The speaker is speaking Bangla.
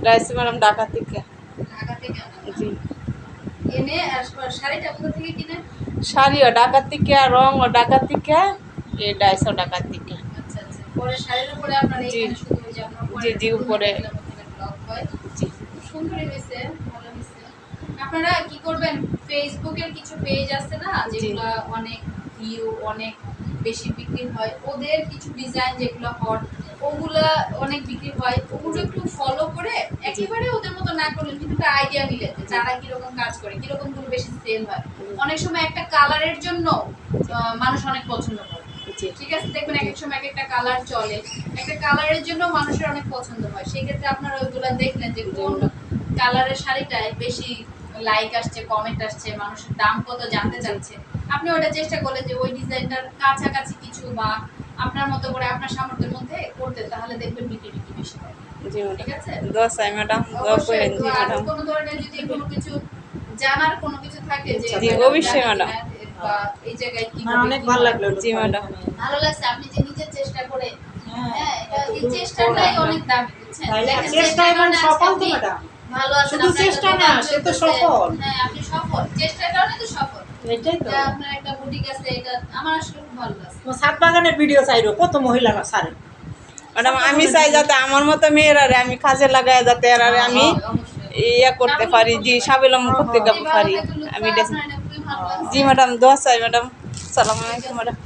রাইস ম্যাডাম ঢাকা থেকে। জি। শাড়িও ঢাকা থেকে, রঙও ঢাকা থেকে, এই ডাইসও ঢাকা থেকে। জি জি জি উপরে জি। আপনারা কি করবেন, ফেসবুকের কিছু পেজ আছে না যেগুলো অনেক ভিউ অনেক বেশি বিক্রি হয়, ওদের কিছু ডিজাইন যেগুলো হট ওগুলা অনেক বিক্রি হয়, ওগুলো একটু ফলো করে একেবারে ওদের মতো না করলে কিন্তু একটা আইডিয়া নিলে যারা কিরকম কাজ করে কিরকম গুলো বেশি সেল হয়। অনেক সময় একটা কালারের জন্য মানুষ অনেক পছন্দ করে, ঠিক আছে, দেখবেন এক এক সময় এক একটা কালার চলে, একটা কালারের জন্য মানুষের অনেক পছন্দ হয়। সেই ক্ষেত্রে আপনারা ওইগুলা দেখলেন যে কোন কালারের শাড়িটায় বেশি লাইক আসছে, কমেন্ট আসছে, মানুষের দাম কত জানতে চাচ্ছে, আপনি ওটা চেষ্টা করলেন যে ওই ডিজাইনটার কাছাকাছি কিছু বা আপনার মতো করে আপনার সামর্থ্যের মধ্যে করতে, তাহলে দেখবেন বিক্রি বেশি হয়। ঠিক আছে, দোয়া চাই ম্যাডাম, দোয়া করেন। জি ম্যাডাম, কোনো ধরনের যদি কোনো কিছু জানার কোনো কিছু থাকে যে জি অবশ্যই ম্যাডাম, বা এই জায়গায় কি অনেক ভালো লাগলো। জি ম্যাডাম, ভালো লাগছে আপনি যে নিজে চেষ্টা করে, হ্যাঁ এই চেষ্টাটাই অনেক দামি, বুঝছেন, চেষ্টা এবং সফল তো ম্যাডাম, ভালো আছে শুধু চেষ্টা না, সে তো সফল। হ্যাঁ আপনি সফল, চেষ্টার কারণে তো সফল। এটাই তো, আপনার একটা বুটিক আছে, এটা আমার আসলে খুব ভালো লাগছে। ছাদ বাগানের ভিডিও চাইরো, কত মহিলারা সারে ম্যাডাম আমি চাই যাতে আমার মতো মেয়েরারে আমি কাজে লাগাই, যাতে এরারে আমি ইয়া করতে পারি, জি স্বাবলম্বন করতে পারি আমি। জি ম্যাডাম, দোয়া চাই ম্যাডাম। সালাম আলাইকুম ম্যাডাম।